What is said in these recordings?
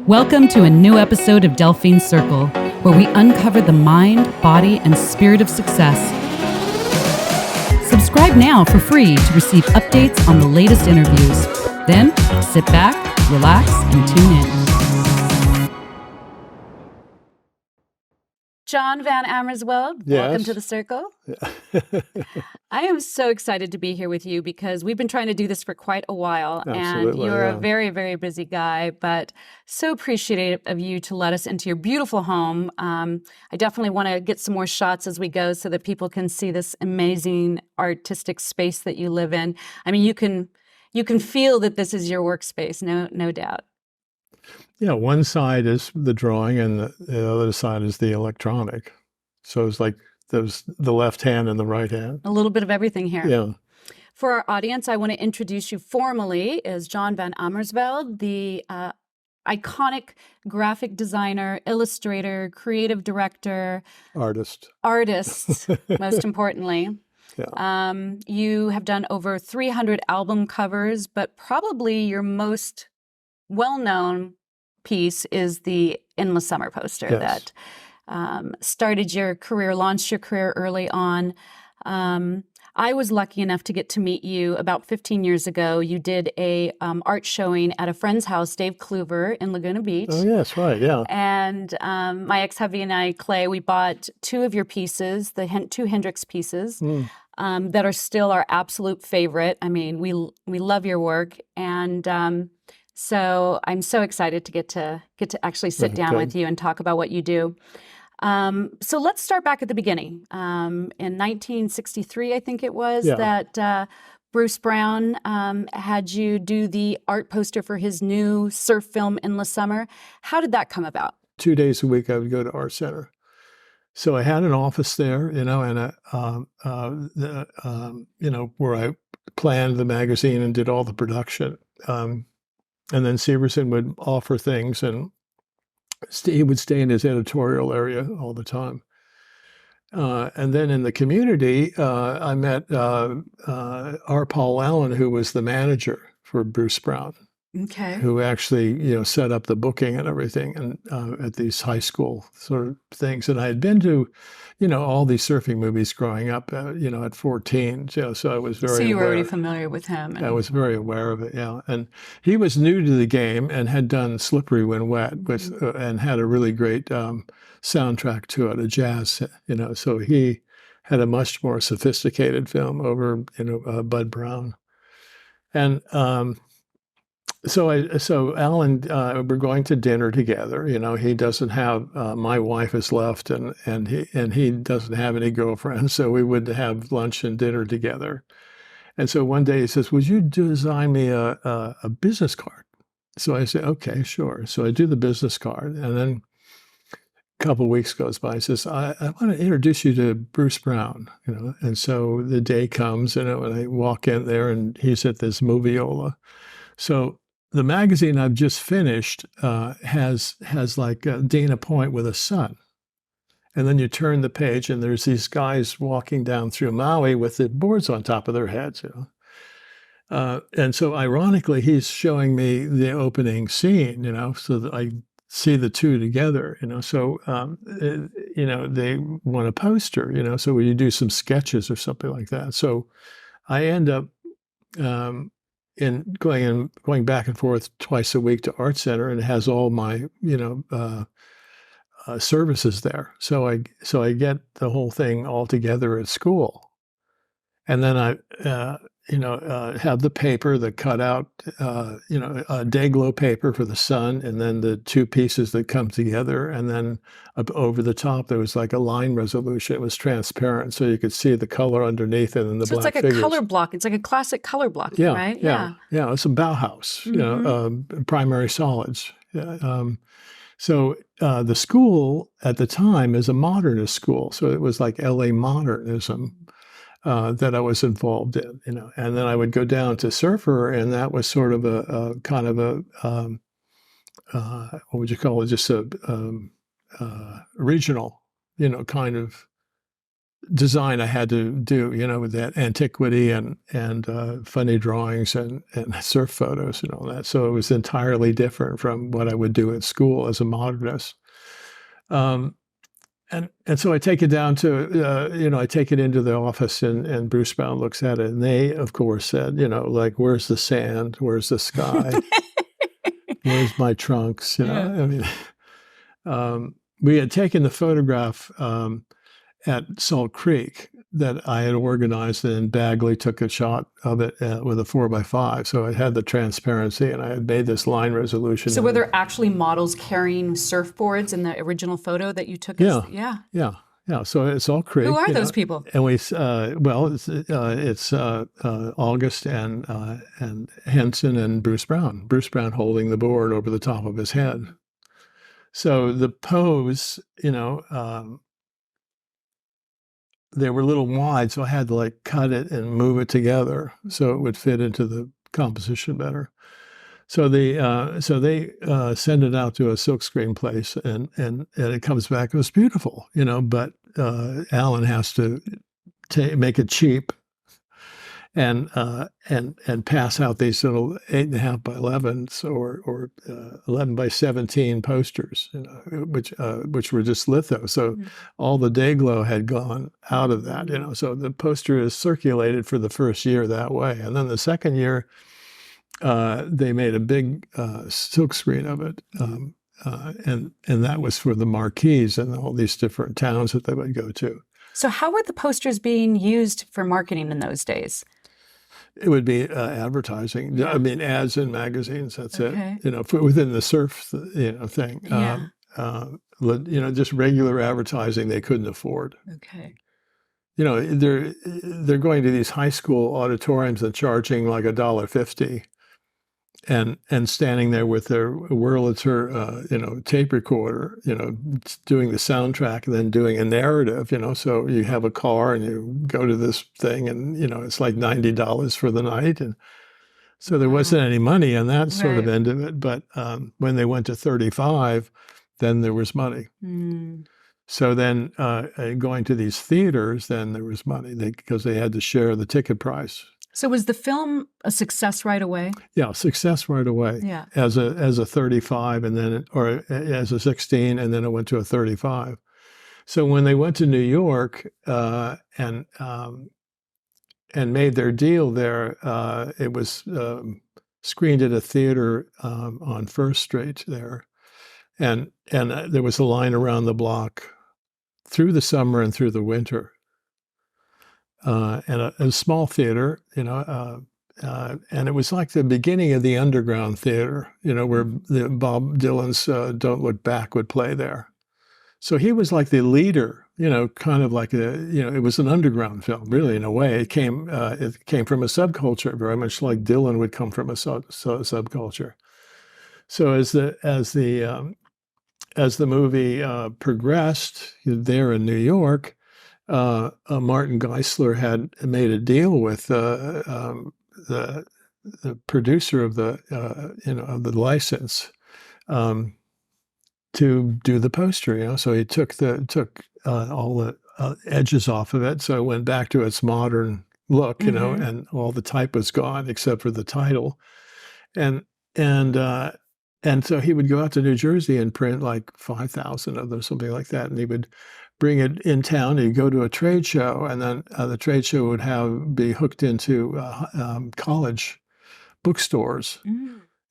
Welcome to a new episode of Delphine Circle, where we uncover the mind, body, and spirit of success. Subscribe now for free to receive updates on the latest interviews. Then, sit back, relax, and tune in. John Van Amersveld, welcome to the Circle. Yeah. I am so excited to be here with you because we've been trying to do this for quite a while. Absolutely, and you're a very, very busy guy, but so appreciative of you to let us into your beautiful home. I definitely want to get some more shots as we go so that people can see this amazing artistic space that you live in. I mean, you can feel that this is your workspace, no doubt. Yeah, one side is the drawing and the other side is the electronic. So it's like there's the left hand and the right hand. A little bit of everything here. Yeah. For our audience, I want to introduce you formally as John Van Amersveld, the iconic graphic designer, illustrator, creative director, Artist, most importantly. Yeah. You have done over 300 album covers, but probably your most well-known piece is the Endless Summer poster Yes. that started your career, launched your career early on. I was lucky enough to get to meet you about 15 years ago. You did a art showing at a friend's house, Dave Kluver, in Laguna Beach. Oh, yes, right, yeah. And my ex-hubby and I, Clay, we bought two of your pieces, the two Hendrix pieces, that are still our absolute favorite. I mean, we love your work. And so I'm so excited to get to actually sit down with you and talk about what you do. So let's start back at the beginning. In 1963, I think it was, that Bruce Brown had you do the art poster for his new surf film, Endless Summer. How did that come about? 2 days a week I would go to Art Center. So I had an office there, and where I planned the magazine and did all the production. And then Severson would offer things, and he would stay in his editorial area all the time. And then in the community, I met R. Paul Allen, who was the manager for Bruce Brown, who actually, set up the booking and everything, and at these high school sort of things. And I had been to, all these surfing movies growing up, at 14. So I was very. So you were aware. already familiar with him. I was very aware of it, yeah. And he was new to the game and had done Slippery When Wet, which and had a really great soundtrack to it, a jazz, So he had a much more sophisticated film over, Bud Brown. And so Alan, we're going to dinner together. He doesn't have my wife has left, and he doesn't have any girlfriends, so we would have lunch and dinner together. And so one day he says, "Would you design me a business card?" So I say, "Okay, sure." So I do the business card, and then a couple of weeks goes by. He says, "I want to introduce you to Bruce Brown," And so the day comes, and I walk in there, and he's at this moviola. So the magazine I've just finished has like Dana Point with a sun. And then you turn the page, and there's these guys walking down through Maui with the boards on top of their heads. And so ironically, he's showing me the opening scene, so that I see the two together, So, they want a poster, so will you do some sketches or something like that? So I end up going back and forth twice a week to Art Center, and it has all my services there. So I get the whole thing all together at school, and then I have the paper, the cutout, a day-glow paper for the sun, and then the two pieces that come together, and then up over the top there was like a line resolution. It was transparent, so you could see the color underneath it and the black figures. So it's like a color block. It's like a classic color block, right? Yeah. It's a Bauhaus, primary solids. So the school at the time is a modernist school, so it was like LA modernism. That I was involved in, and then I would go down to Surfer, and that was sort of a kind of a what would you call it? Just a regional, kind of design I had to do, with that antiquity and funny drawings and surf photos and all that. So it was entirely different from what I would do at school as a modernist. And so I take it down to, I take it into the office and Bruce Brown looks at it. And they, of course, said, like, where's the sand? Where's the sky? Where's my trunks? Yeah. I mean, we had taken the photograph at Salt Creek that I had organized, and Bagley took a shot of it with a 4x5. So it had the transparency, and I had made this line resolution. So were there actually models carrying surfboards in the original photo that you took? Yeah. Yeah. So it's Salt Creek. Who are those people? And we, it's August and Henson and Bruce Brown. Bruce Brown holding the board over the top of his head. So the pose, they were a little wide, so I had to cut it and move it together so it would fit into the composition better. So they send it out to a silkscreen place, and it comes back. It was beautiful, but Alan has to make it cheap and pass out these little 8.5 by 11s or 11 by 17 posters, which were just litho. So all the day glow had gone out of that, So the poster is circulated for the first year that way, and then the second year they made a big silk screen of it, and that was for the marquees and all these different towns that they would go to. So how were the posters being used for marketing in those days? It would be advertising. Yeah. I mean, ads in magazines. That's okay. it. Within the surf, thing. Yeah. Just regular advertising they couldn't afford. Okay. They're going to these high school auditoriums and charging like $1.50, and standing there with their Wurlitzer, tape recorder, doing the soundtrack and then doing a narrative, so you have a car and you go to this thing and, it's like $90 for the night. And so there wasn't any money on that sort of end of it. But when they went to 35, then there was money. So then going to these theaters, then there was money because they had to share the ticket price. So was the film a success right away? Yeah, success right away. Yeah. As a 35 or as a 16, and then it went to a 35. So when they went to New York and made their deal there, it was screened at a theater on First Street there, and there was a line around the block through the summer and through the winter. And a small theater, and it was like the beginning of the underground theater, where Bob Dylan's "Don't Look Back" would play there. So he was like the leader, kind of like it was an underground film, really, in a way. It came from a subculture, very much like Dylan would come from a subculture. So as the movie progressed there in New York. Martin Geisler had made a deal with the producer of the license to do the poster. So he took all the edges off of it, so it went back to its modern look. And all the type was gone except for the title, and so he would go out to New Jersey and print like 5,000 of them, something like that, and he would bring it in town. He'd go to a trade show, and then the trade show would be hooked into college bookstores.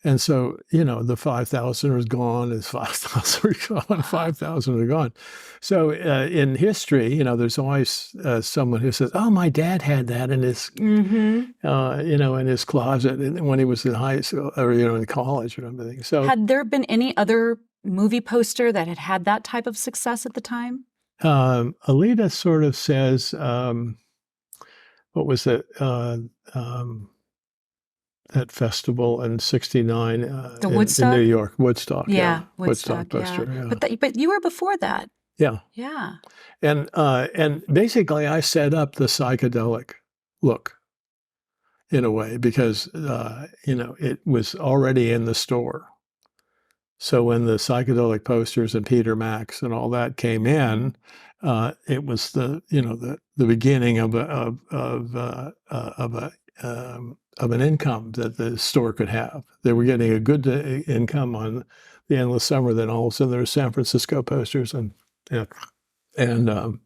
And so, the 5,000 was gone, his 5,000 were gone, 5,000 were gone. So in history, there's always someone who says, "Oh, my dad had that in his, in his closet when he was in high school or in college or something." So, had there been any other movie poster that had that type of success at the time? Alita sort of says, what was it? That festival in '69 the Woodstock? in New York, Woodstock. Yeah, Woodstock poster. Yeah. But you were before that. Yeah. Yeah. And basically, I set up the psychedelic look in a way because it was already in the store. So when the psychedelic posters and Peter Max and all that came in, it was the beginning of an income that the store could have. They were getting a good income on the Endless Summer. Then all of a sudden there were San Francisco posters and and um,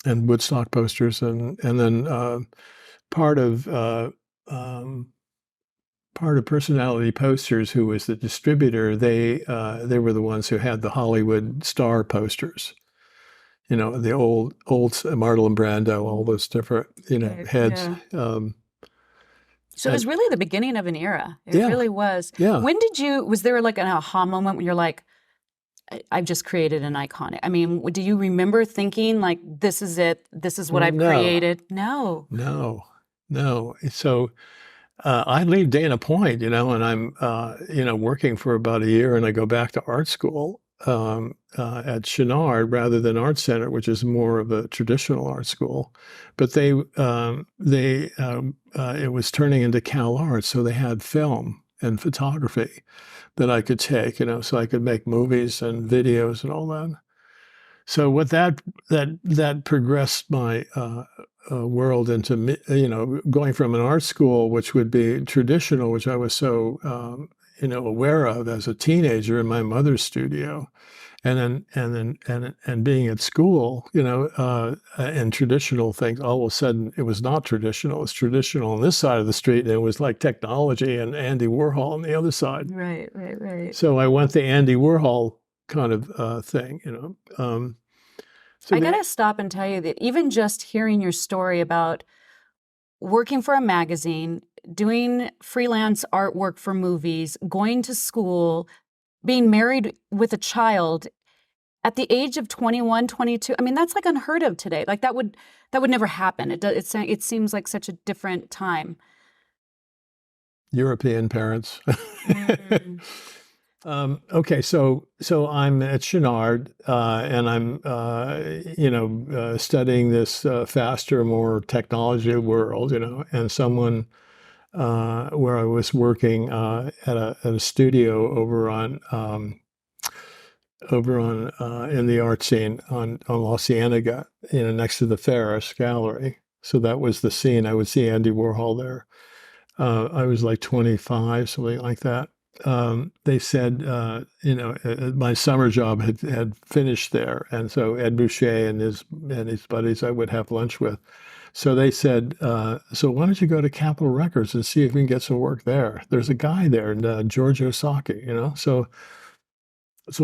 and Woodstock posters, and then part of part of Personality Posters, who was the distributor, they were the ones who had the Hollywood star posters. You know, the old Marlon Brando, all those different Right. heads. Yeah. So it And was really the beginning of an era. It yeah, really was. yeah. When was there like an aha moment when you're like, I've just created an iconic? I mean, do you remember thinking like, this is it, this is what I've No, created? No. no, no. So I leave Dana Point, and I'm, working for about a year, and I go back to art school at Chenard rather than Art Center, which is more of a traditional art school. But it was turning into Cal Arts, so they had film and photography that I could take, so I could make movies and videos and all that. So what that progressed my world into, going from an art school, which would be traditional, which I was so aware of as a teenager in my mother's studio, and being at school, and traditional things. All of a sudden, it was not traditional. It was traditional on this side of the street, and it was like technology and Andy Warhol on the other side. Right, right, right. So I went the Andy Warhol kind of thing, So I gotta stop and tell you that even just hearing your story about working for a magazine, doing freelance artwork for movies, going to school, being married with a child at the age of 21, 22, I mean, that's like unheard of today. Like that would never happen. It seems like such a different time. European parents. Mm. Okay, so I'm at Chenard, and I'm studying this faster, more technology world, and someone where I was working at a studio over on in the art scene on La Cienega, next to the Ferris Gallery. So that was the scene. I would see Andy Warhol there. I was like 25, something like that. They said, my summer job had finished there, and so Ed Boucher and his buddies I would have lunch with. So they said, so why don't you go to Capitol Records and see if we can get some work there? There's a guy there, George Osaki, So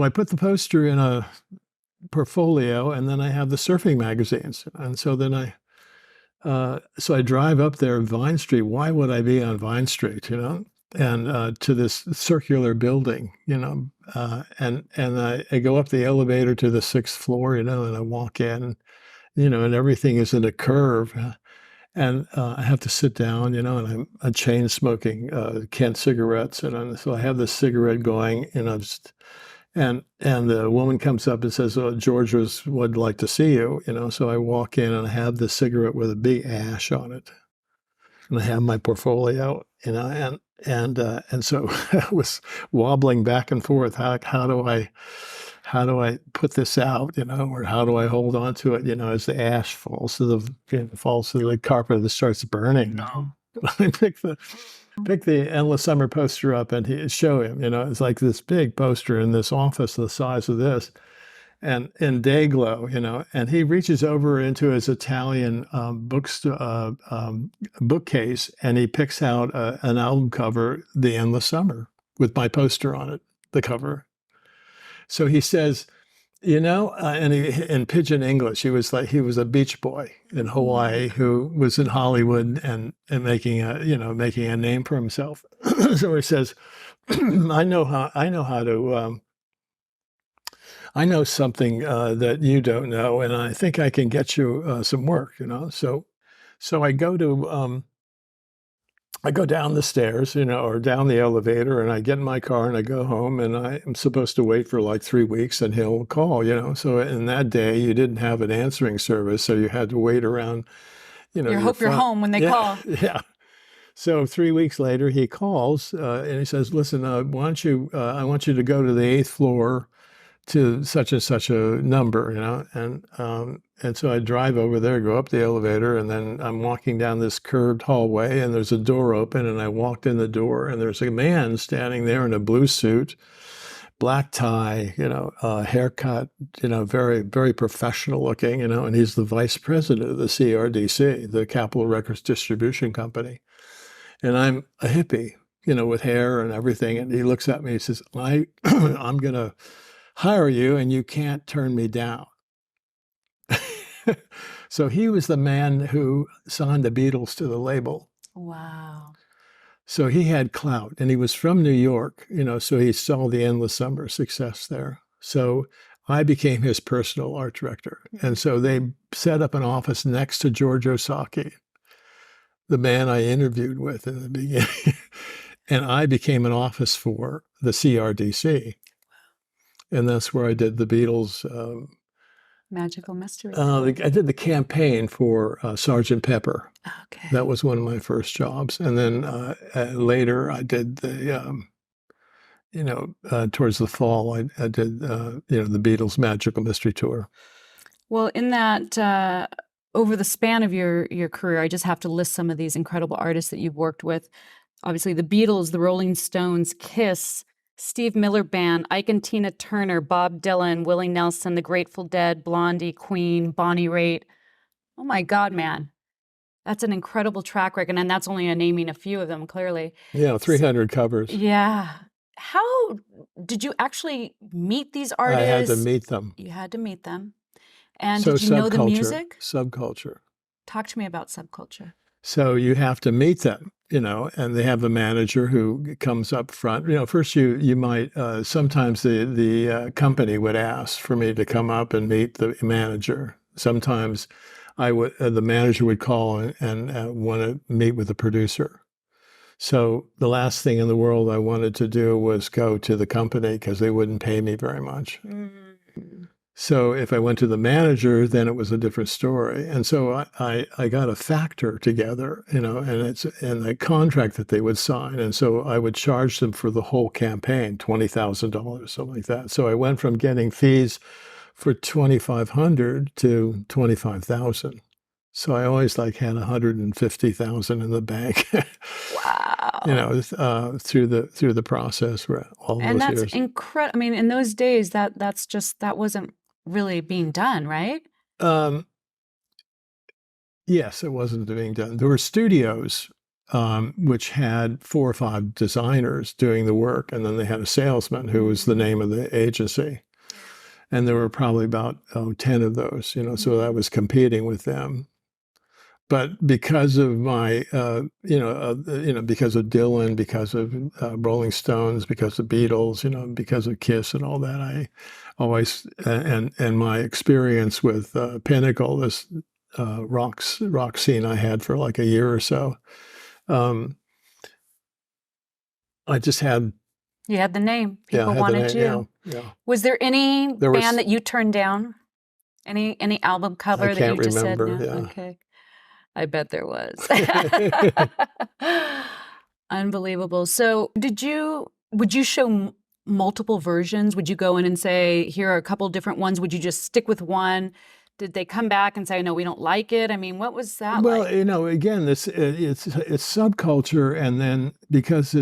I put the poster in a portfolio, and then I have the surfing magazines, and so then so I drive up there, Vine Street. Why would I be on Vine Street, And to this circular building, and I go up the elevator to the sixth floor, and I walk in, and everything is in a curve. And I have to sit down, and I'm a chain smoking Kent cigarettes, so I have this cigarette going, and the woman comes up and says, "Oh, George would like to see you," So I walk in and I have this cigarette with a big ash on it, and I have my portfolio, and so I was wobbling back and forth. How do I put this out, or how do I hold on to it, as the ash falls to the carpet that starts burning. I pick the Endless Summer poster up and show him, it's like this big poster in this office the size of this, and in day glow, and he reaches over into his Italian bookcase, and he picks out an album cover, The Endless Summer, with my poster on it, the cover. So he says, and in pidgin English, he was a beach boy in Hawaii who was in Hollywood and making a name for himself. So he says, I know something that you don't know, and I think I can get you some work, So I go down the stairs, or down the elevator, and I get in my car and I go home, and I'm supposed to wait for like 3 weeks and he'll call, So in that day, you didn't have an answering service, so you had to wait around, You hope you're home when they call. Yeah. So 3 weeks later, he calls and he says, "Listen, why don't you? I want you to go to the 8th floor to such and such a number, you know." And so I drive over there, go up the elevator, and then I'm walking down this curved hallway, and there's a door open, and I walked in the door, and there's a man standing there in a blue suit, black tie, haircut, very, very professional looking, and he's the vice president of the CRDC, the Capitol Records Distribution Company. And I'm a hippie, with hair and everything. And he looks at me, he says, I'm going to hire you and you can't turn me down. So he was the man who signed the Beatles to the label. Wow. So he had clout, and he was from New York, so he saw the Endless Summer success there. So I became his personal art director. And so they set up an office next to George Osaki, the man I interviewed with in the beginning. And I became an office for the CRDC. And that's where I did the Beatles. Magical Mystery. I did the campaign for Sgt. Pepper. Okay. That was one of my first jobs. And then later I did the, towards the fall, I did, the Beatles Magical Mystery Tour. Well, in that, over the span of your career, I just have to list some of these incredible artists that you've worked with. Obviously, the Beatles, the Rolling Stones, Kiss, Steve Miller Band, Ike and Tina Turner, Bob Dylan, Willie Nelson, The Grateful Dead, Blondie, Queen, Bonnie Raitt. Oh my God, man. That's an incredible track record, and that's only naming a few of them, clearly. Yeah, 300 covers. Yeah. How did you actually meet these artists? I had to meet them. You had to meet them. And So did you know the music? Subculture. Talk to me about subculture. So you have to meet them, and they have a manager who comes up front. First you might, sometimes the company would ask for me to come up and meet the manager. Sometimes the manager would call and want to meet with the producer. So the last thing in the world I wanted to do was go to the company because they wouldn't pay me very much. Mm-hmm. So if I went to the manager, then it was a different story. And so I got a factor together, and the contract that they would sign. And so I would charge them for the whole campaign, $20,000, something like that. So I went from getting fees for $2,500 to $25,000. So I always had $150,000 in the bank. Wow. Through the process for all and those that's years. Incredible. I mean, in those days, that wasn't really being done, right? Yes, it wasn't being done. There were studios which had 4 or 5 designers doing the work, and then they had a salesman who was the name of the agency. And there were probably about 10 of those, so I was competing with them. But because of my, because of Dylan, because of Rolling Stones, because of Beatles, because of Kiss and all that, I always, and my experience with Pinnacle, this rock scene I had for like a year or so, I just had. You had the name. People wanted you. Yeah. Was there any band that you turned down? Any album cover that you just said no? Yeah. Okay. I bet there was. Unbelievable. So would you show multiple versions? Would you go in and say, here are a couple different ones? Would you just stick with one? Did they come back and say, no, we don't like it? I mean, what was that well, like? Again, it's subculture. And then because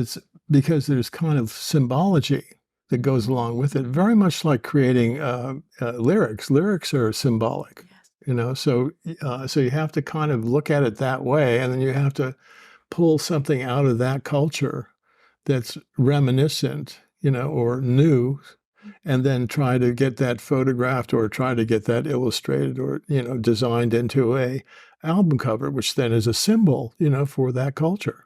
there's kind of symbology that goes along with it, very much like creating lyrics. Lyrics are symbolic. Yes. So you have to kind of look at it that way, and then you have to pull something out of that culture that's reminiscent, or new, and then try to get that photographed or try to get that illustrated or, designed into a album cover, which then is a symbol, for that culture.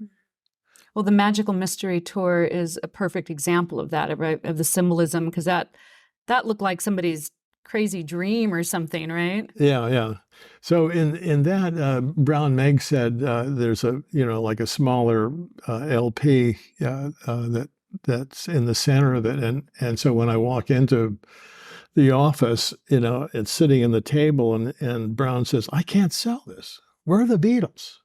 Well, the Magical Mystery Tour is a perfect example of that, right? Of the symbolism, because that looked like somebody's crazy dream or something, right? Yeah. So in that, Brown Meg said there's a like a smaller LP that's in the center of it, and so when I walk into the office, it's sitting in the table, and Brown says, "I can't sell this. Where are the Beatles?"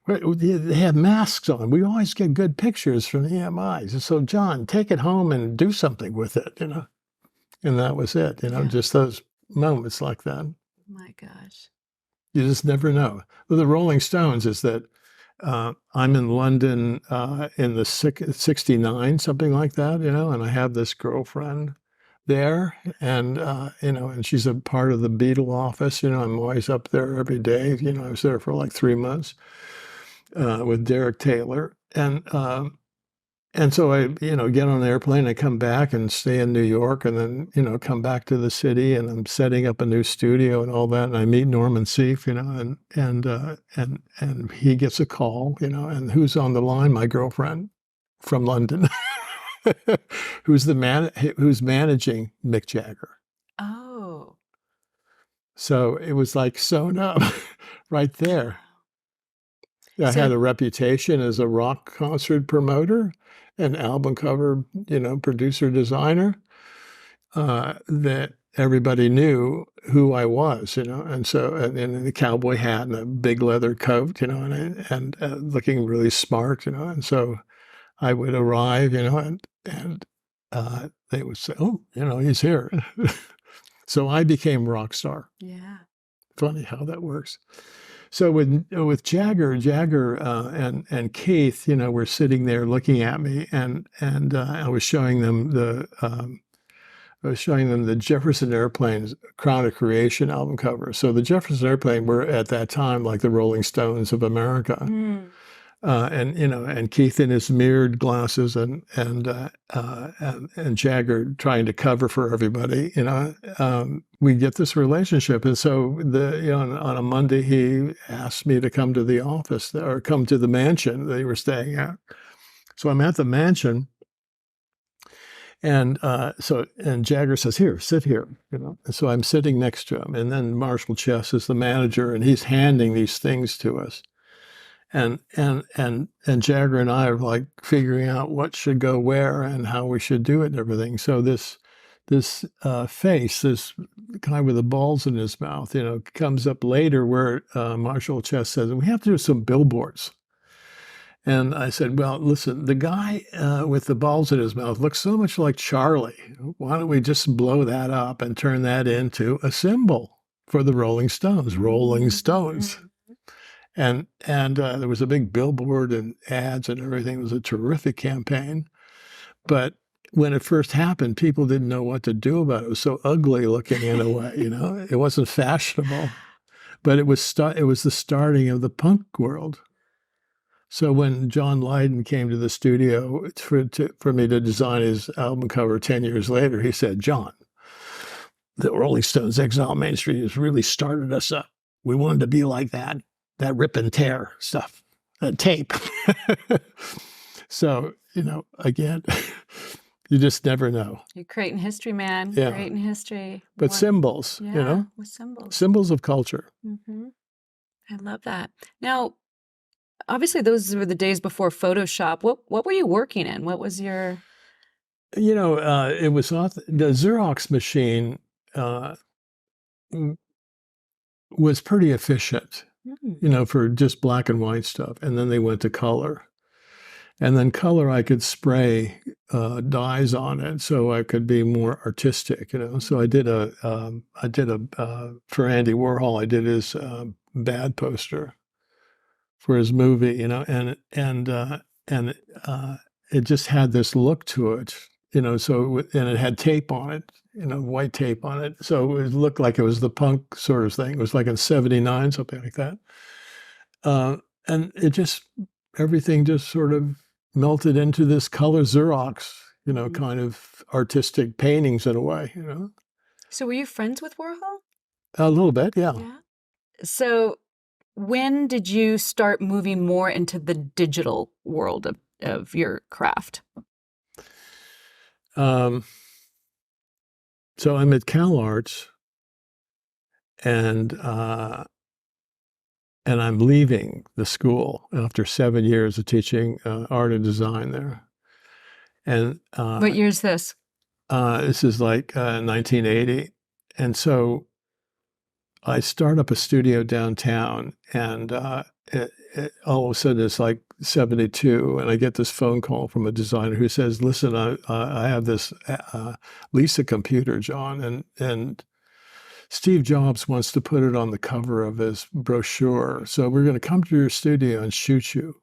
They have masks on. We always get good pictures from the EMIs. So, John, take it home and do something with it, And that was it, just those moments like that. My gosh. You just never know. Well, the Rolling Stones is that I'm in London in the 69, something like that, and I have this girlfriend there, and and she's a part of the Beatle office. I'm always up there every day. I was there for like 3 months with Derek Taylor, and so I get on an airplane, I come back and stay in New York, and then come back to the city, and I'm setting up a new studio and all that, and I meet Norman Seeff, and he gets a call, and who's on the line? My girlfriend from London. Who's managing Mick Jagger. Oh. So it was like sewn up right there. I had a reputation as a rock concert promoter, an album cover, producer, designer, that everybody knew who I was, and so, and in the cowboy hat and a big leather coat, and looking really smart, and so I would arrive, and they would say, "Oh, he's here." So I became rock star. Yeah. Funny how that works. So with Jagger and Keith, were sitting there looking at me, and I was showing them the Jefferson Airplane's Crown of Creation album cover. So the Jefferson Airplane were at that time like the Rolling Stones of America. Mm. And Keith in his mirrored glasses, and Jagger trying to cover for everybody. We get this relationship, and so on a Monday he asked me to come to the office or come to the mansion they were staying at. So I'm at the mansion, and Jagger says, "Here, sit here," And so I'm sitting next to him, and then Marshall Chess is the manager, and he's handing these things to us. And Jagger and I are like figuring out what should go where and how we should do it and everything. So this face, this guy with the balls in his mouth, comes up later where Marshall Chess says, "We have to do some billboards." And I said, "Well, listen, the guy with the balls in his mouth looks so much like Charlie. Why don't we just blow that up and turn that into a symbol for the Rolling Stones? Rolling Stones." And there was a big billboard and ads and everything. It was a terrific campaign. But when it first happened, people didn't know what to do about it. It was so ugly looking in a way, It wasn't fashionable. But it was the starting of the punk world. So when John Lydon came to the studio for me to design his album cover 10 years later, he said, "John, the Rolling Stones' Exile Main Street has really started us up. We wanted to be like that rip and tear stuff, that tape." So, again, you just never know. You're creating history, man. Yeah. Creating history. But symbols, with symbols. Symbols of culture. Mm-hmm. I love that. Now, obviously, those were the days before Photoshop. What were you working in? What was your... It was the Xerox machine was pretty efficient. For just black and white stuff. And then they went to color. And then color, I could spray dyes on it so I could be more artistic, So I did for Andy Warhol, I did his bad poster for his movie, and it just had this look to it, so, and it had tape on it, white tape on it. So it looked like it was the punk sort of thing. It was like in 79, something like that. And everything just sort of melted into this color Xerox, kind of artistic paintings in a way, So were you friends with Warhol? A little bit, yeah. So when did you start moving more into the digital world of your craft? So I'm at CalArts, and I'm leaving the school after 7 years of teaching art and design there. And what year is this? This is like 1980. And so I start up a studio downtown, and all of a sudden it's like 72, and I get this phone call from a designer who says, "Listen, I have this Lisa computer, John, and Steve Jobs wants to put it on the cover of his brochure. So we're going to come to your studio and shoot you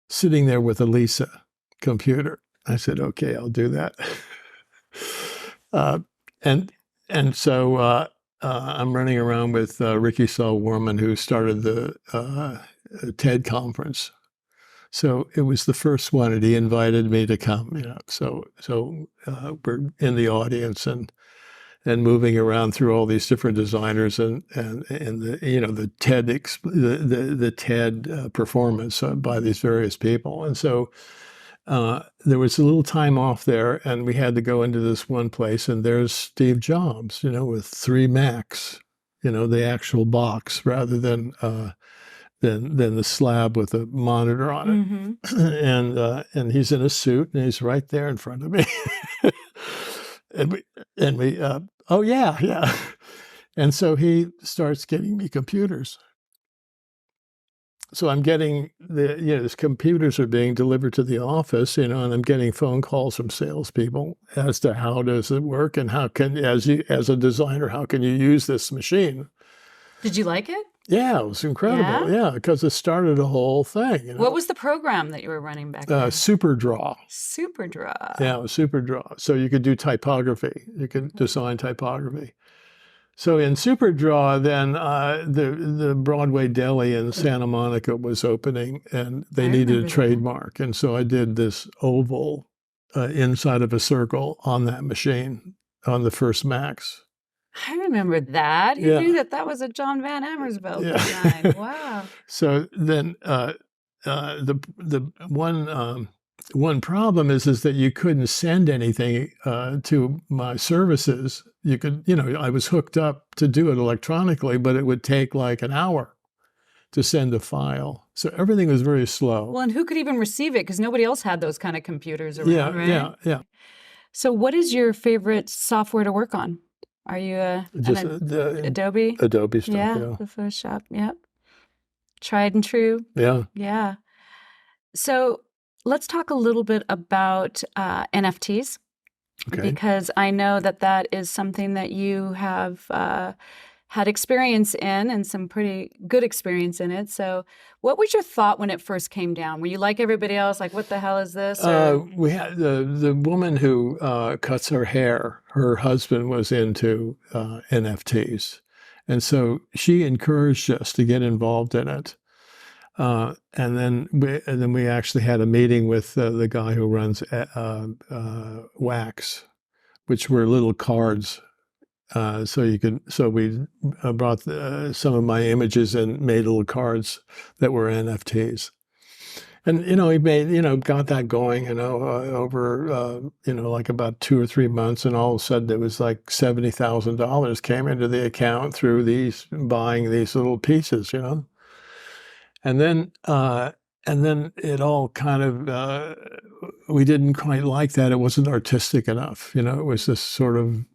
sitting there with a Lisa computer." I said, "Okay, I'll do that." uh, and and so I'm running around with Ricky Saul Warman, who started the TED conference. So it was the first one, and he invited me to come. So we're in the audience and moving around through all these different designers and the TED performance by these various people. And so there was a little time off there, and we had to go into this one place, and there's Steve Jobs, with 3 Macs, the actual box rather than the slab with a monitor on it. Mm-hmm. And he's in a suit, and he's right there in front of me. and we oh yeah. And so he starts getting me computers. So I'm getting these computers are being delivered to the office, and I'm getting phone calls from salespeople as to how does it work, and how can, as a designer, how can you use this machine? Did you like it? Yeah, it was incredible. Yeah? Yeah, because it started a whole thing. What was the program that you were running back then? SuperDraw. SuperDraw. Yeah, it was SuperDraw. So you could do typography. You could design typography. So in SuperDraw, then the Broadway Deli in Santa Monica was opening, and they needed a trademark. And so I did this oval inside of a circle on that machine on the first Macs. I remember that. You knew that was a John Van Hamersveld design. Wow. So then the one problem is that you couldn't send anything to my services. You could, I was hooked up to do it electronically, but it would take like an hour to send a file. So everything was very slow. Well, and who could even receive it? Because nobody else had those kind of computers around, right? Yeah. So what is your favorite software to work on? Are you Adobe? Adobe stuff, yeah. The Photoshop, yeah. Tried and true? Yeah. Yeah. So let's talk a little bit about NFTs. Okay. Because I know that is something that you have had experience in, and some pretty good experience in it. So what was your thought when it first came down? Were you like everybody else, like, what the hell is this? We had the woman who cuts her hair, her husband was into NFTs. And so she encouraged us to get involved in it. And then we actually had a meeting with the guy who runs Wax, which were little cards. So we brought some of my images and made little cards that were NFTs. And, he made, got that going, over, like about 2 or 3 months. And all of a sudden it was like $70,000 came into the account through buying these little pieces, And then it all kind of, we didn't quite like that. It wasn't artistic enough. It was this sort of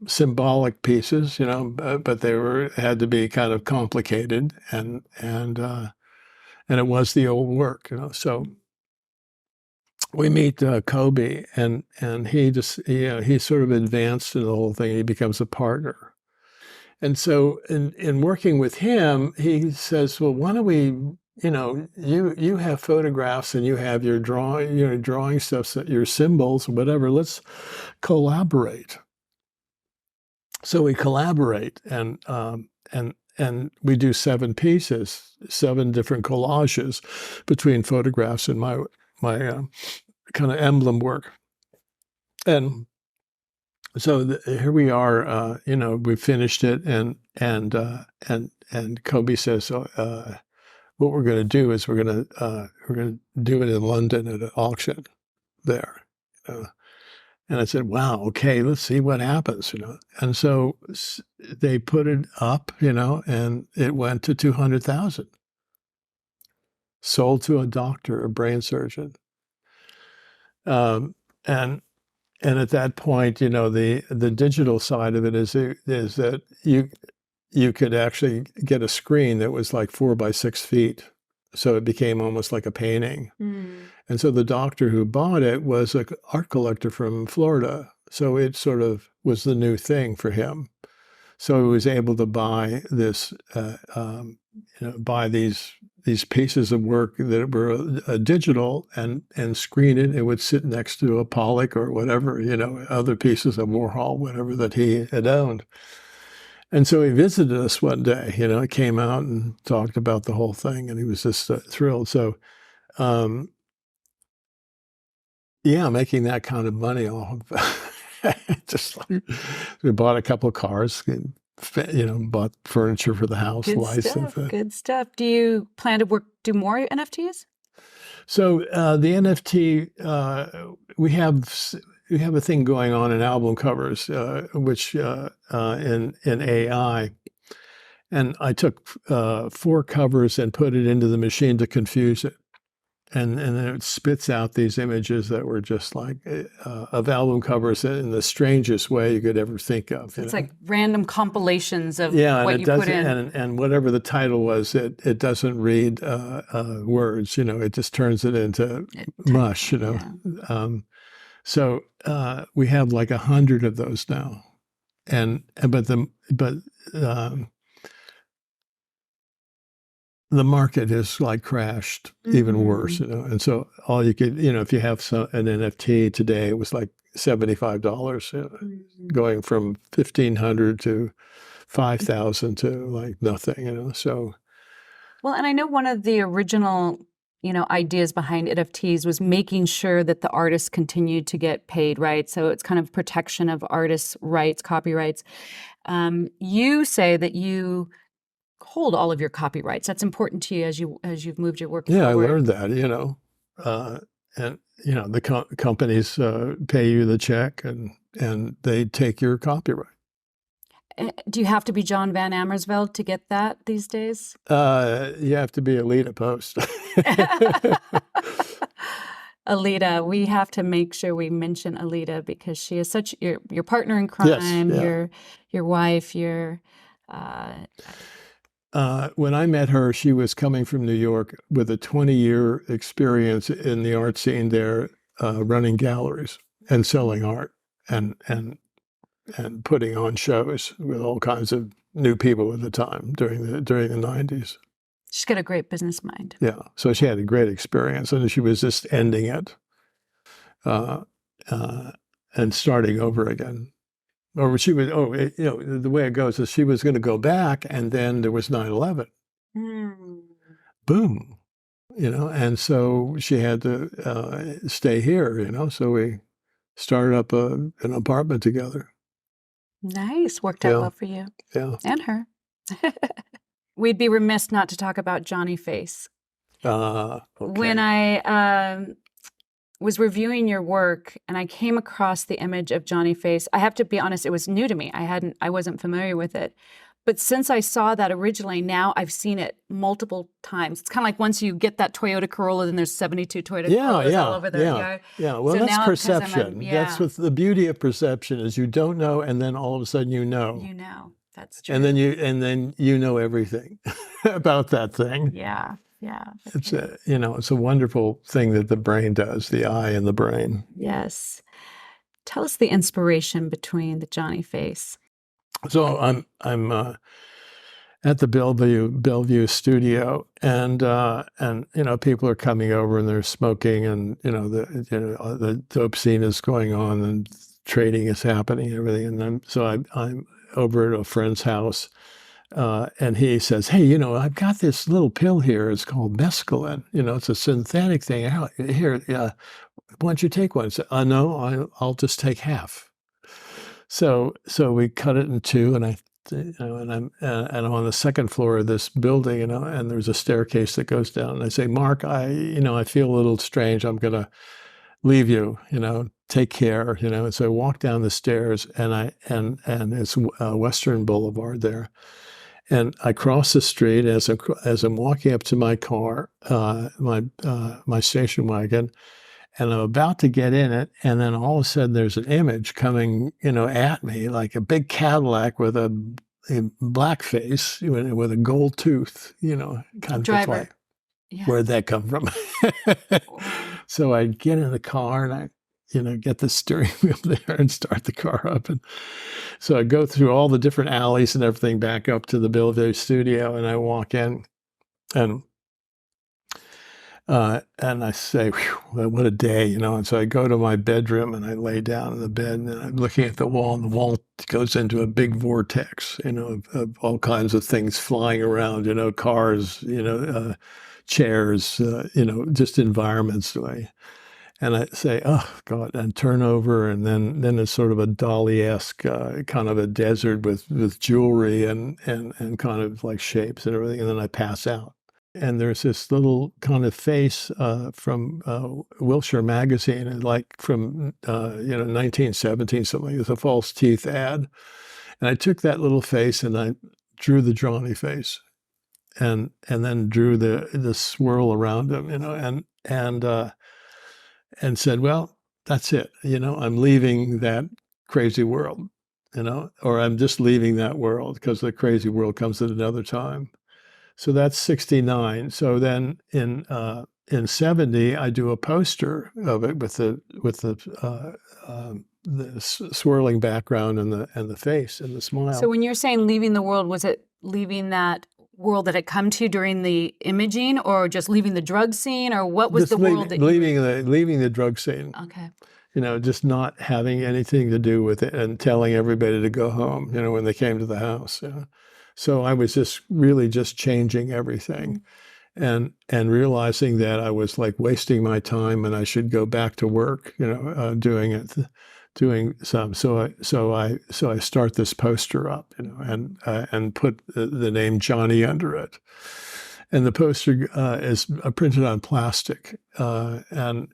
symbolic pieces, but they had to be kind of complicated, and it was the old work, So we meet Kobe, and he sort of advanced in the whole thing. He becomes a partner. And so in working with him, he says, well, why don't we, you have photographs and you have your drawing stuff, your symbols, whatever, let's collaborate. So we collaborate, and we do 7 pieces, 7 different collages between photographs and my kind of emblem work. And so here we are, we finished it, and Kobe says, what we're going to do is we're going to do it in London at an auction there. And I said, wow, okay, let's see what happens, And so they put it up, and it went to 200,000. Sold to a doctor, a brain surgeon. And at that point, the digital side of it is that you could actually get a screen that was like 4 by 6 feet. So it became almost like a painting. And so the doctor who bought it was an art collector from Florida. So it sort of was the new thing for him. So he was able to buy this, buy these pieces of work that were digital and screen it. It would sit next to a Pollock or whatever, other pieces of Warhol, whatever that he had owned. And so he visited us one day, he came out and talked about the whole thing, and he was just thrilled. So, making that kind of money off, just like we bought a couple of cars, bought furniture for the house, licensed. Good stuff. Do you plan to do more NFTs? So the NFT, we have a thing going on in album covers, which in AI, and I took 4 covers and put it into the machine to confuse it, and then it spits out these images that were just like of album covers in the strangest way you could ever think of. It's like random compilations of what you put in. And whatever the title was, it doesn't read words. It just turns it into mush. Yeah. So we have like 100 of those now, but the market has like crashed even worse, and so all you could, if you have an NFT today, it was like $75, going from 1,500 to 5,000 to like nothing, so. Well, and I know one of the original ideas behind NFTs was making sure that the artists continued to get paid, right? So it's kind of protection of artists' rights, copyrights. You say that you hold all of your copyrights. That's important to you as you've moved your work forward. I learned that, and the companies pay you the check and they take your copyright. Do you have to be John Van Amersveld to get that these days? You have to be Alita Post. Alita, we have to make sure we mention Alita because she is such your partner in crime, yes, your wife, when I met her, she was coming from New York with a 20-year experience in the art scene there, running galleries and selling art and putting on shows with all kinds of new people at the time during the 90s. She's got a great business mind. Yeah, so she had a great experience, and she was just ending it and starting over again. Or she was, the way it goes is she was going to go back, and then there was 9/11. Boom, and so she had to stay here, so we started up an apartment together. Nice. Worked out well for you. Yeah. And her. We'd be remiss not to talk about Johnny Face. Okay. When I was reviewing your work and I came across the image of Johnny Face, I have to be honest, it was new to me. I wasn't familiar with it. But since I saw that originally, now I've seen it multiple times. It's kind of like once you get that Toyota Corolla, then there's 72 Toyota Corollas all over the yard. Yeah, well, so that's perception. That's what the beauty of perception is. You don't know, and then all of a sudden you know. You know, that's true. And then you know everything about that thing. Yeah. It's it's a wonderful thing that the brain does, the eye and the brain. Yes. Tell us the inspiration between the Johnny Face. So I'm at the Bellevue studio, and people are coming over and they're smoking, and the dope scene is going on and trading is happening and everything. And I'm over at a friend's house, and he says, "Hey, I've got this little pill here. It's called mescaline. It's a synthetic thing. Here, why don't you take one?" I said, "No, I'll just take half." So we cut it in two, and I'm on the second floor of this building, and there's a staircase that goes down. And I say, "Mark, I feel a little strange. I'm gonna leave you. Take care. And so I walk down the stairs, and it's Western Boulevard there, and I cross the street as I'm walking up to my car, my station wagon. And I'm about to get in it, and then all of a sudden there's an image coming, at me, like a big Cadillac with a black face with a gold tooth, kind of Driver. Yeah. Where'd that come from? Wow. So I get in the car and I, get the steering wheel there and start the car up. And so I go through all the different alleys and everything back up to the Bellevue studio, and I walk in and I say, what a day, And so I go to my bedroom and I lay down in the bed and I'm looking at the wall, and the wall goes into a big vortex, of all kinds of things flying around, cars, chairs, just environments. And I say, oh God, and turn over, and then it's sort of a Dali-esque kind of a desert with jewelry and kind of like shapes and everything, and then I pass out. And there's this little kind of face from Wilshire magazine, and like from 1917, something. It was a false teeth ad, and I took that little face and I drew the Johnny face, and then drew the swirl around him, and said, well, that's it. I'm leaving that crazy world, or I'm just leaving that world because the crazy world comes at another time. So that's 69. So then in 70, I do a poster of it with the swirling background and the face and the smile. So when you're saying leaving the world, was it leaving that world that had come to you during the imaging, or just leaving the drug scene, or what was just the world that leaving the drug scene? Okay. Just not having anything to do with it and telling everybody to go home, when they came to the house. So I was just really just changing everything, and realizing that I was like wasting my time and I should go back to work, doing some. So I start this poster up, and put the name Johnny under it. And the poster is printed on plastic, and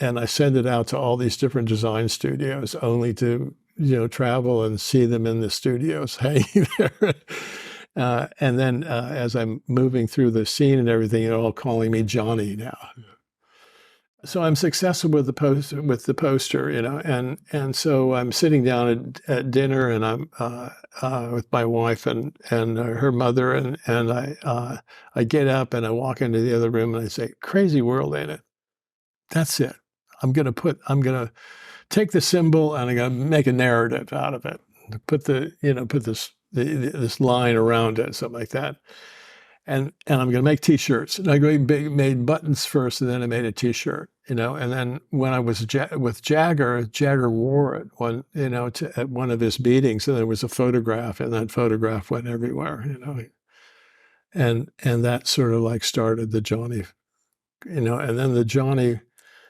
I send it out to all these different design studios, only to travel and see them in the studios hanging there. And then as I'm moving through the scene and everything, they're all calling me Johnny now. So I'm successful with the poster, and so I'm sitting down at dinner, and I'm with my wife and her mother, and I get up and I walk into the other room and I say, "Crazy world, ain't it? That's it. I'm gonna take the symbol and I'm gonna make a narrative out of it. Put this line around it, something like that." And I'm going to make T-shirts. And I made buttons first, and then I made a T-shirt, And then when I was with Jagger wore it at one of his meetings, and there was a photograph, and that photograph went everywhere, And that sort of like started the Johnny, and then the Johnny.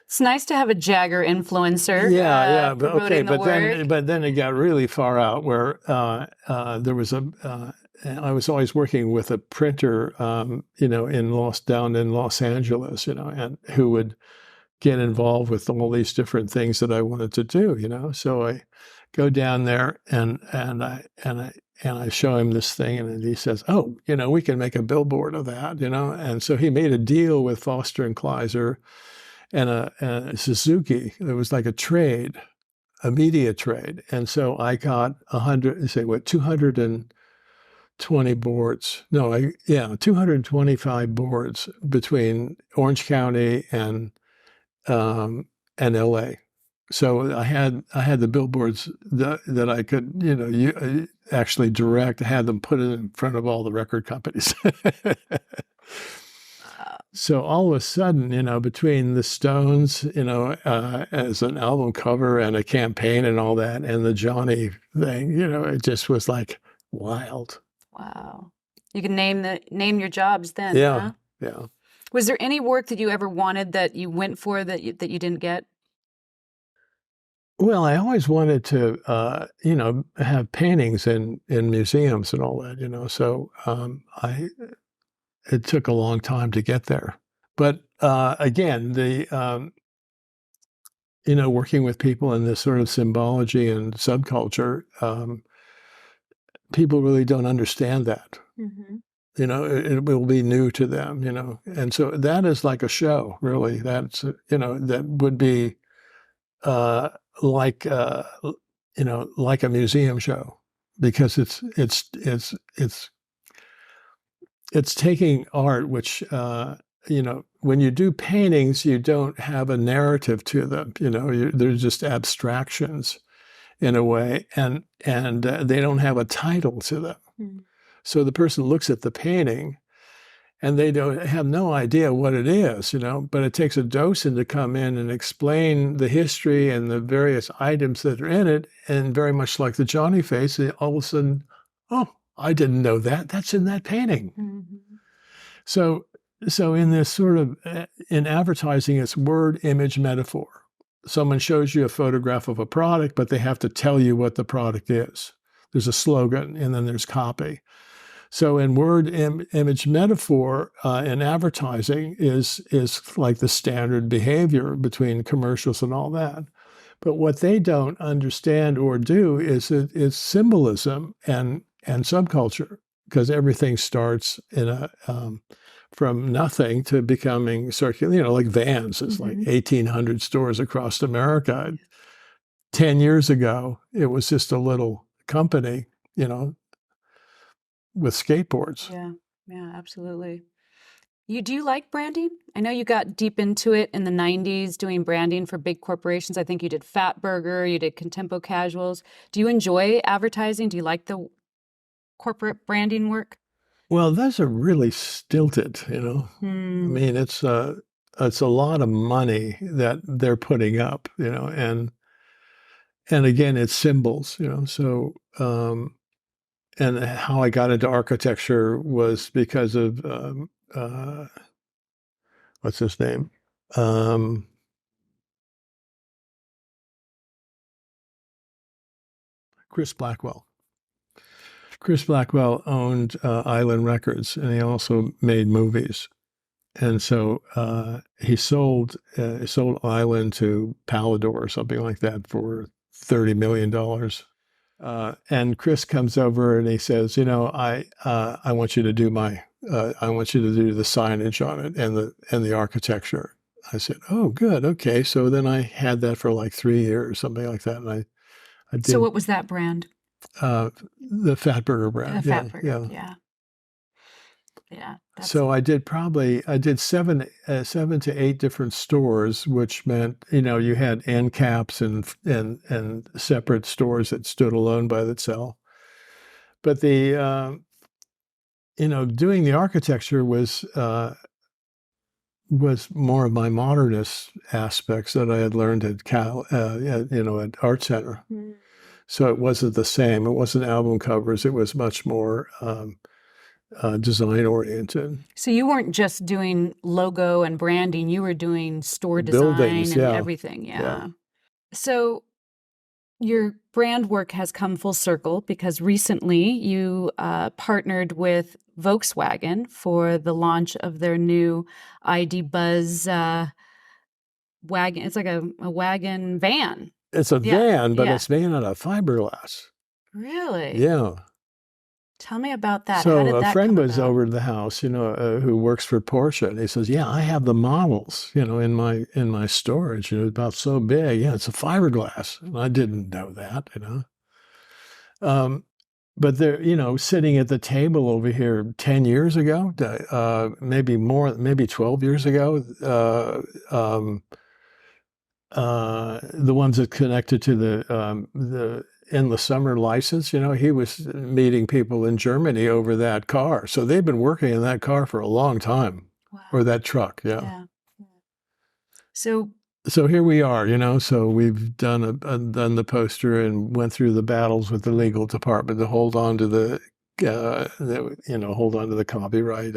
It's nice to have a Jagger influencer. Yeah, but okay, but then it got really far out where there was I was always working with a printer, down in Los Angeles, and who would get involved with all these different things that I wanted to do, So I go down there and I show him this thing, and he says, "Oh, we can make a billboard of that," And so he made a deal with Foster and Kleiser and a Suzuki. It was like a media trade, and so I got 220 boards. No, 225 boards between Orange County and LA. So I had the billboards that I could, actually direct. I had them put it in front of all the record companies. So all of a sudden, between the Stones, as an album cover and a campaign and all that, and the Johnny thing, it just was like wild. Wow. You can name your jobs then. Yeah. Huh? Yeah. Was there any work that you ever wanted that you went for that you didn't get? Well, I always wanted to, have paintings in museums and all that, So it took a long time to get there. But again, the working with people in this sort of symbology and subculture, people really don't understand that. Mm-hmm. It will be new to them, And so that is like a show, really. That's, that would be like a museum show, because it's taking art, which when you do paintings, you don't have a narrative to them. They're just abstractions in a way, and they don't have a title to them. Mm. So the person looks at the painting, and they don't have no idea what it is, but it takes a docent to come in and explain the history and the various items that are in it, and very much like the Johnny face, all of a sudden, oh, I didn't know that. That's in that painting. Mm-hmm. So in this sort of, in advertising, it's word, image, metaphor. Someone shows you a photograph of a product, but they have to tell you what the product is. There's a slogan, and then there's copy. So in word, image, metaphor, in advertising is like the standard behavior between commercials and all that. But what they don't understand or do is symbolism and subculture, because everything starts in from nothing to becoming circular. Like Vans is like 1,800 stores across America. 10 years ago, it was just a little company, with skateboards. Yeah, absolutely. Do you like branding? I know you got deep into it in the 90s doing branding for big corporations. I think you did Fat Burger, you did Contempo Casuals. Do you enjoy advertising? Do you like the corporate branding work? Well, those are really stilted, I mean, it's a lot of money that they're putting up, and again, it's symbols, so and how I got into architecture was because of what's his name? Chris Blackwell. Chris Blackwell owned Island Records, and he also made movies. And so he sold Island to Palador or something like that for $30 million. And Chris comes over and he says, I want you to do I want you to do the signage on it and the architecture. I said, oh, good. Okay. So then I had that for like 3 years, something like that. And I did. So what was that brand? The Fat Burger brand. The Fat Burger, yeah. So I did 7 to 8 different stores, which meant, you had end caps and separate stores that stood alone by themselves. But the, doing the architecture was more of my modernist aspects that I had learned at at Art Center. Mm. So it wasn't the same. It wasn't album covers. It was much more design oriented. So you weren't just doing logo and branding, you were doing store design buildings, and everything. Yeah. So your brand work has come full circle because recently you partnered with Volkswagen for the launch of their new ID Buzz wagon. It's like a wagon van. It's a van, but it's made out of fiberglass. Really? Yeah. Tell me about that. So How did that a friend was about? over to the house, who works for Porsche, and he says, "Yeah, I have the models, in my storage. About so big. Yeah, it's a fiberglass." And I didn't know that, But they're, sitting at the table over here 10 years ago, maybe more, maybe 12 years ago. The ones that connected to the endless summer license, he was meeting people in Germany over that car. So they've been working in that car for a long time. Wow. Or that truck. Yeah. So here we are, so we've done the poster and went through the battles with the legal department to hold on to hold on to the copyright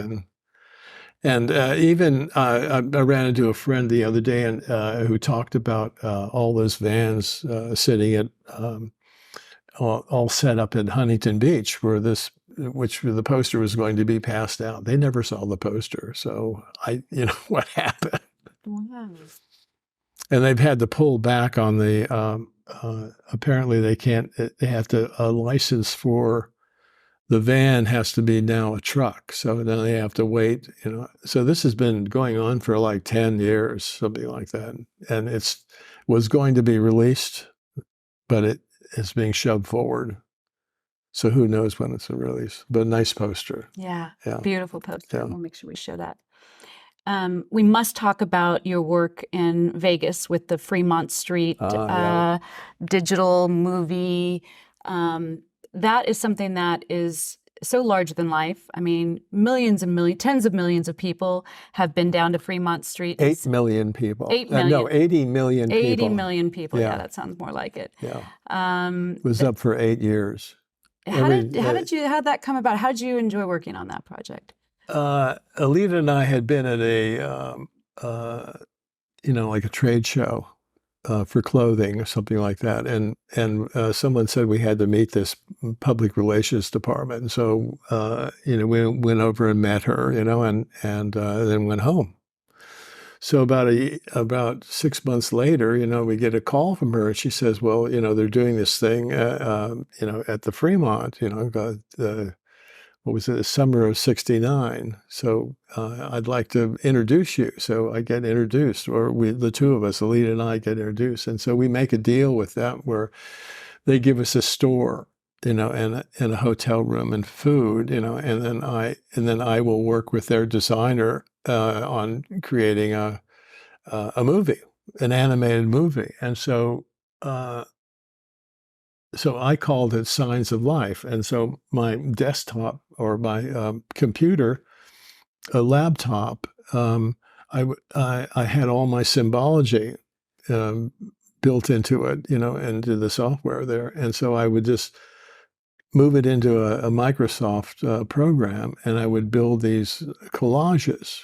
and even I ran into a friend the other day and who talked about all those vans sitting at all set up in Huntington Beach which the poster was going to be passed out. They never saw the poster. So what happened? Wow. And they've had to pull back on the, apparently they have to, a license for the van has to be now a truck. So then they have to wait, So this has been going on for like 10 years, something like that. And was going to be released, but it is being shoved forward. So who knows when it's a release? But a nice poster. Yeah, Yeah. beautiful poster. Yeah. We'll make sure we show that. We must talk about your work in Vegas with the Fremont Street Yeah. digital movie. That is something that is so larger than life. I mean, millions and millions, tens of millions of people have been down to Fremont Street. 8 million people. 8 million. No, 80 million people. 80 million people. Yeah. Yeah, that sounds more like it. Yeah. It was up for 8 years. How did that come about? How did you enjoy working on that project? Alita and I had been at a, like a trade show for clothing or something like that, and someone said we had to meet this public relations department. And so we went over and met her, and then went home. So about 6 months later, we get a call from her, and she says, "Well, they're doing this thing, at the Fremont, what was it, the summer of '69. So I'd like to introduce you." So I get introduced, or the two of us, Alita and I, get introduced. And so we make a deal with them where they give us a store, and a hotel room and food, and then I will work with their designer on creating a movie, an animated movie. And so I called it Signs of Life. And so my desktop, or my computer, a laptop, I had all my symbology built into it, into the software there. And so I would just move it into a Microsoft program, and I would build these collages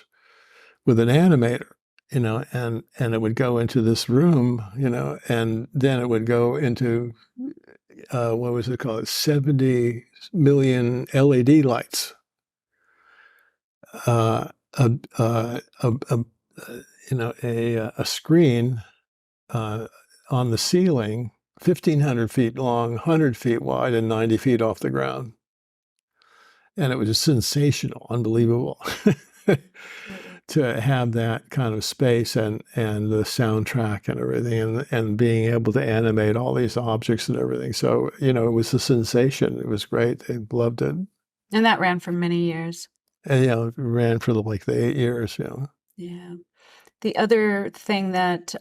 with an animator, and it would go into this room, and then it would go into what was it called? 70 million LED lights. A screen on the ceiling, 1,500 feet long, 100 feet wide, and 90 feet off the ground. And it was just sensational, unbelievable to have that kind of space and the soundtrack and everything, and being able to animate all these objects and everything. So, it was a sensation. It was great. They loved it. And that ran for many years. And, it ran for like the 8 years, Yeah. The other thing that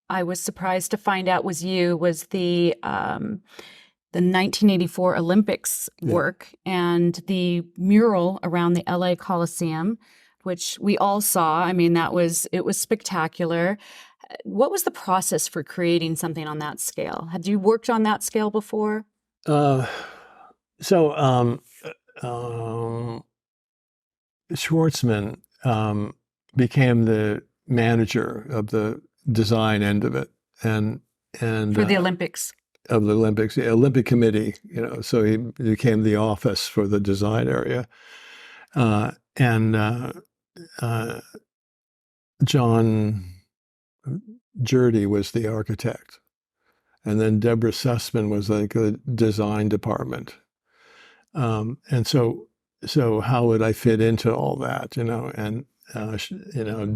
I was surprised to find out was the 1984 Olympics work and the mural around the LA Coliseum, which we all saw. I mean, it was spectacular. What was the process for creating something on that scale? Had you worked on that scale before? Schwartzman became the manager of the design end of it, and for the Olympics. Of the Olympics, the Olympic Committee, so he became the office for the design area. John Jurdy was the architect. And then Deborah Sussman was like the design department. And so how would I fit into all that, and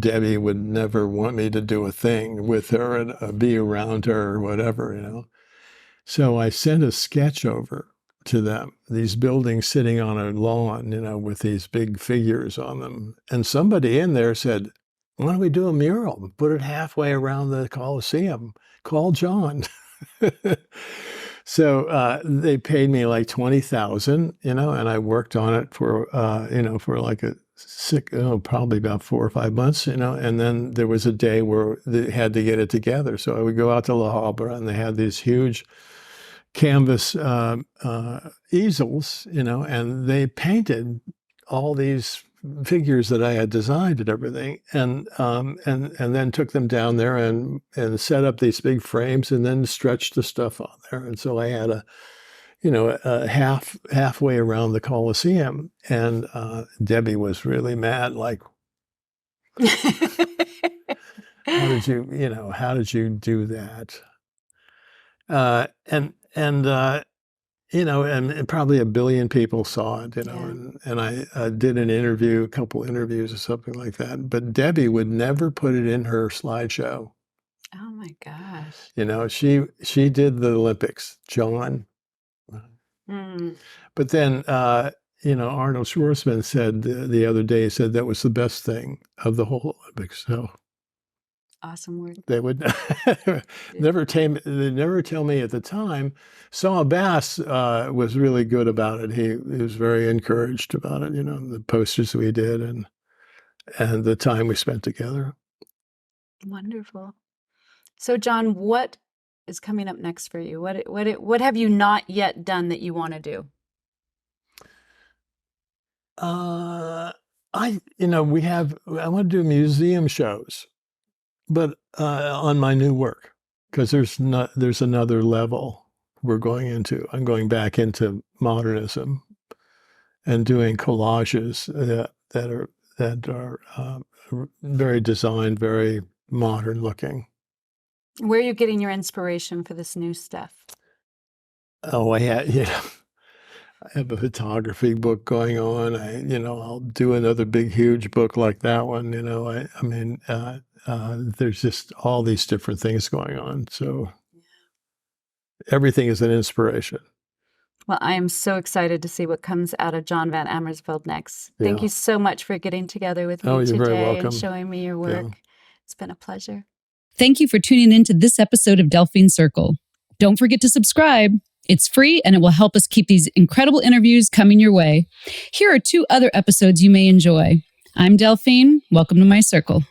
Debbie would never want me to do a thing with her and be around her or whatever, So I sent a sketch over to them, these buildings sitting on a lawn, with these big figures on them. And somebody in there said, "Why don't we do a mural? Put it halfway around the Coliseum. Call John." So they paid me like $20,000, and I worked on it for like probably about 4 or 5 months, and then there was a day where they had to get it together. So I would go out to La Habra, and they had these huge canvas easels, and they painted all these figures that I had designed and everything, and then took them down there and set up these big frames, and then stretched the stuff on there. And so I had halfway around the Coliseum, and Debbie was really mad, like, how did you do that? And probably 1 billion people saw it, and I did a couple interviews or something like that. But Debbie would never put it in her slideshow. Oh my gosh. She did the Olympics. John But then, Arnold Schwarzman said the other day, he said that was the best thing of the whole Olympics. So awesome work. they would never tell me at the time. Saul Bass was really good about it. He was very encouraged about it, the posters we did and the time we spent together. Wonderful. So, John, what is coming up next for you? What have you not yet done that you want to do? I want to do museum shows, but on my new work, because there's another level we're going into. I'm going back into modernism and doing collages that are very designed, very modern looking. Where are you getting your inspiration for this new stuff? Oh, I have a photography book going on. I'll do another big, huge book like that one. There's just all these different things going on. So everything is an inspiration. Well, I am so excited to see what comes out of John Van Amersveld next. Thank you so much for getting together with me today very welcome. And showing me your work. Yeah. It's been a pleasure. Thank you for tuning in to this episode of Delphine Circle. Don't forget to subscribe. It's free and it will help us keep these incredible interviews coming your way. Here are 2 other episodes you may enjoy. I'm Delphine. Welcome to my circle.